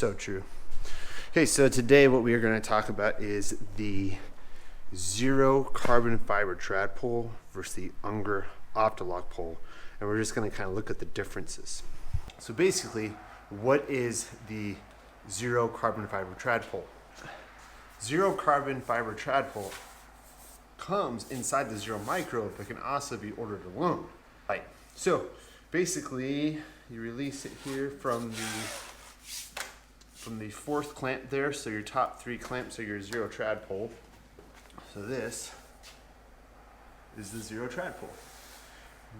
So true. Okay, so today what we are going to talk about is the Xero carbon fiber trad pole versus the Unger Opti pole, and we're just going to kind of look at the differences. So basically, what is the Xero carbon fiber trad pole? Xero carbon fiber trad pole comes inside the Xero Micro, but can also be ordered alone. Right. So basically, you release it here from the fourth clamp there. So your top three clamps are your Xero trad pole. So this is the Xero trad pole.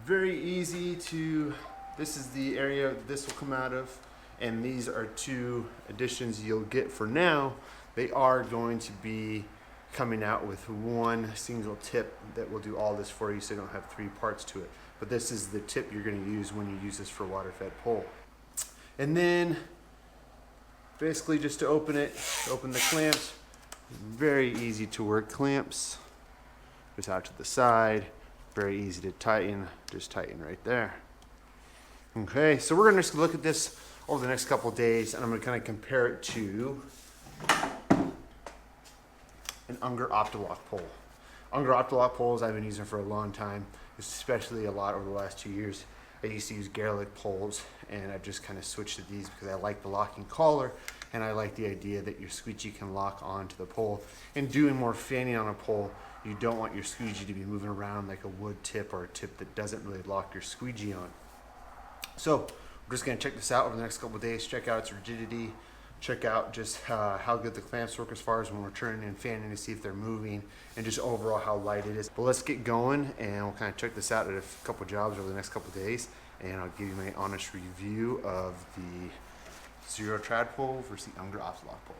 Very easy to. This is the area this will come out of, and these are two additions you'll get for now. They are going to be coming out with one single tip that will do all this for you, so you don't have three parts to it. But this is the tip you're going to use when you use this for water-fed pole. And then basically just to open it, open the clamps. Very easy to work clamps. Just out to the side. Very easy to tighten. Just tighten right there. Okay, so we're going to just look at this over the next couple of days, and I'm going to kind of compare it to an Unger Opti pole. Unger Opti poles I've been using for a long time, especially a lot over the last 2 years. I used to use Garlic poles, and I've just kind of switched to these because I like the locking collar, and I like the idea that your squeegee can lock onto the pole. And doing more fanning on a pole, you don't want your squeegee to be moving around like a wood tip or a tip that doesn't really lock your squeegee on. So we're just going to check this out over the next couple of days, check out its rigidity, check out just how good the clamps work as far as when we're turning and fanning to see if they're moving, and just overall how light it is. But let's get going, and we'll kind of check this out at a couple jobs over the next couple of days, and I'll give you my honest review of the Xero trad pole versus the Unger Opti pole.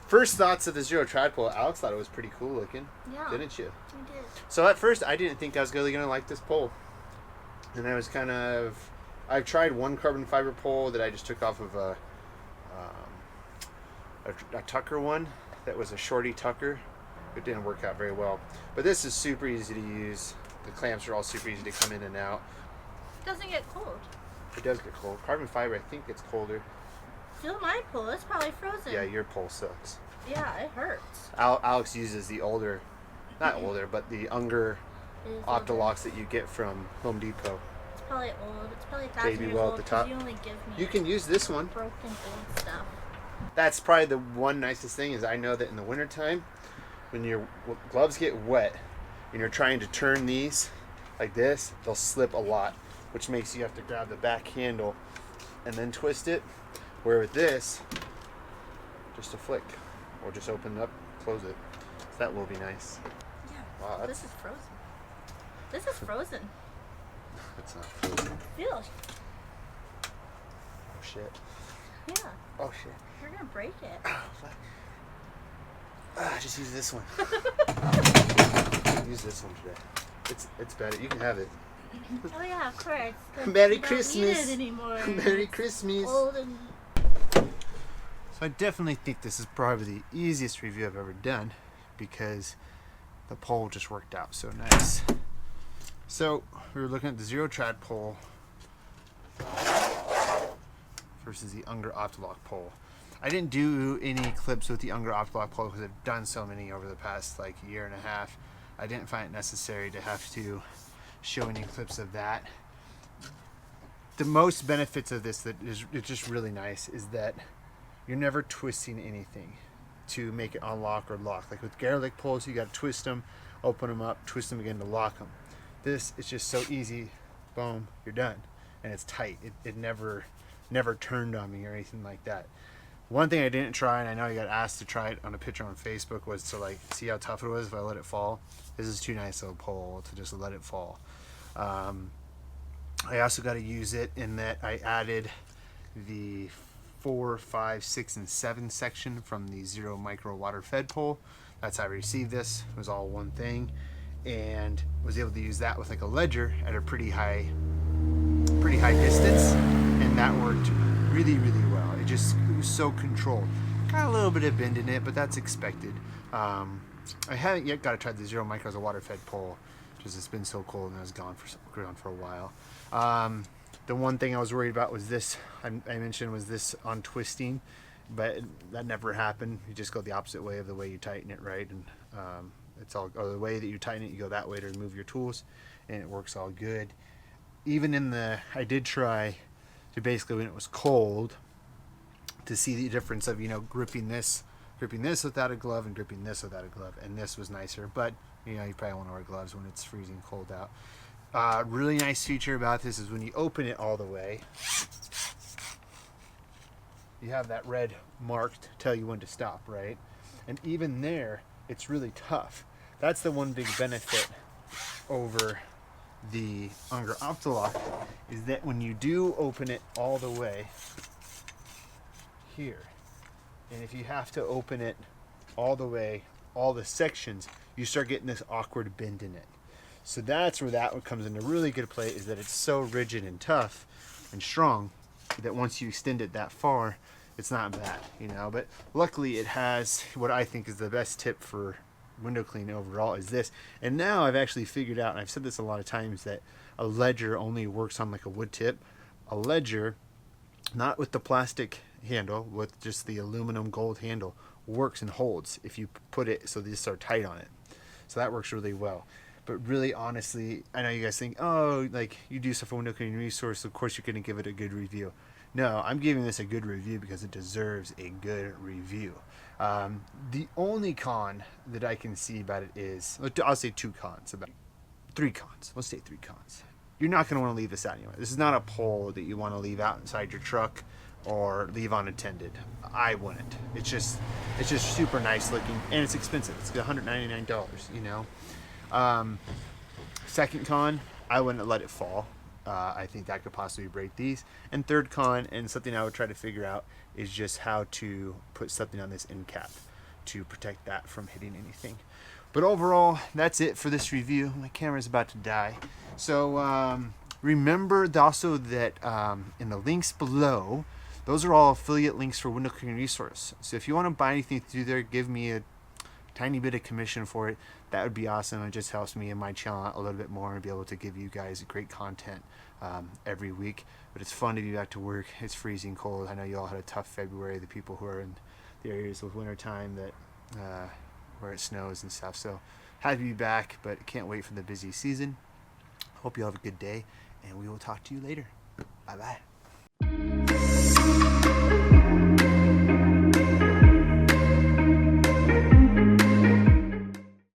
First thoughts of the Xero trad pole, Alex thought it was pretty cool looking, didn't you? I did. So at first I didn't think I was really going to like this pole. And I was kind of, I've tried one carbon fiber pole that I just took off of a tucker one that was a shorty tucker. It didn't work out very well. But this is super easy to use. The clamps are all super easy to come in and out. It doesn't get cold. It does get cold. Carbon fiber, I think gets colder. Feel my pole, it's probably frozen. Yeah, your pole sucks. Yeah, it hurts. Alex uses the older, not older, but the Unger Opti that you get from Home Depot. It's probably old. It's probably 1,000 Baby years well old at the top. you only give me You can use this one. broken old stuff. That's probably the one nicest thing is I know that in the wintertime, when your gloves get wet and you're trying to turn these like this, they'll slip a lot, which makes you have to grab the back handle and then twist it. Where with this, just a flick, or just open it up, close it. So that will be nice. Yeah. Wow, This is frozen. This is frozen. It's not frozen. Feel. Oh shit. Yeah. Oh shit. You're gonna break it. Oh fuck. Just use this one. Use this one today. It's better. You can have it. Oh yeah, of course. 'cause Merry you don't Christmas. Need it anymore. Merry It's Christmas. old and So I definitely think this is probably the easiest review I've ever done because the pole just worked out so nice. So we were looking at the Xero Trad pole versus the Unger Optilock pole. I didn't do any clips with the Unger Optilock pole because I've done so many over the past like year and a half. I didn't find it necessary to have to show any clips of that. The most benefits of this that is it's just really nice is that you're never twisting anything to make it unlock or lock. Like with garlic poles, you got to twist them, open them up, twist them again to lock them. This is just so easy. Boom, you're done, and it's tight. It never turned on me or anything like that. One thing I didn't try, and I know you got asked to try it on a picture on Facebook, was to like see how tough it was if I let it fall. This is too nice of a pole to just let it fall. I also got to use it in that I added the 4, 5, 6, and 7 section from the Xero Micro water fed pole. That's how I received this. It was all one thing, and was able to use that with like a ledger at a pretty high distance, and that worked really well. It was so controlled. Got a little bit of bend in it, but that's expected. I haven't yet got to try the Xero Micro as a water fed pole, because it's been so cold and I was gone for a while. The one thing I was worried about was this. I mentioned was this on twisting, but that never happened. You just go the opposite way of the way you tighten it, right? And it's all, or the way that you tighten it, you go that way to remove your tools, and it works all good. Even in the, I did try to basically when it was cold to see the difference of, you know, gripping this without a glove and gripping this without a glove, and this was nicer. But you know, you probably want to wear gloves when it's freezing cold out. Really nice feature about this is when you open it all the way, you have that red mark to tell you when to stop, right? And even there, it's really tough. That's the one big benefit over the Unger Optilock, is that when you do open it all the way here, and if you have to open it all the way, all the sections, you start getting this awkward bend in it. So that's where that one comes into really good play, is that it's so rigid and tough and strong that once you extend it that far, it's not bad, you know. But luckily it has what I think is the best tip for window cleaning overall is this. And now I've actually figured out, and I've said this a lot of times, that a ledger only works on like a wood tip. A ledger, not with the plastic handle, with just the aluminum gold handle, works and holds if you put it so these are tight on it. So that works really well. But really, honestly, I know you guys think, oh, like you do stuff for window cleaning resource, of course you're going to give it a good review. No, I'm giving this a good review because it deserves a good review. The only con that I can see about it is, I'll say 2 cons, about 3 cons. Let's say 3 cons. You're not going to want to leave this out anyway. This is not a pole that you want to leave out inside your truck or leave unattended. I wouldn't. It's just super nice looking, and it's expensive. It's $199, you know. Second con, I wouldn't let it fall. I think that could possibly break these. And third con, and something I would try to figure out, is just how to put something on this end cap to protect that from hitting anything. But overall, that's it for this review. My camera's about to die. So remember also that in the links below, those are all affiliate links for window cleaning resource. So if you want to buy anything through there, give me a tiny bit of commission for it. That would be awesome. It just helps me and my channel out a little bit more and be able to give you guys great content every week. But it's fun to be back to work. It's freezing cold. I know you all had a tough February, the people who are in the areas with winter time that where it snows and stuff. So happy to be back, but can't wait for the busy season. Hope you all have a good day, and we will talk to you later. Bye bye.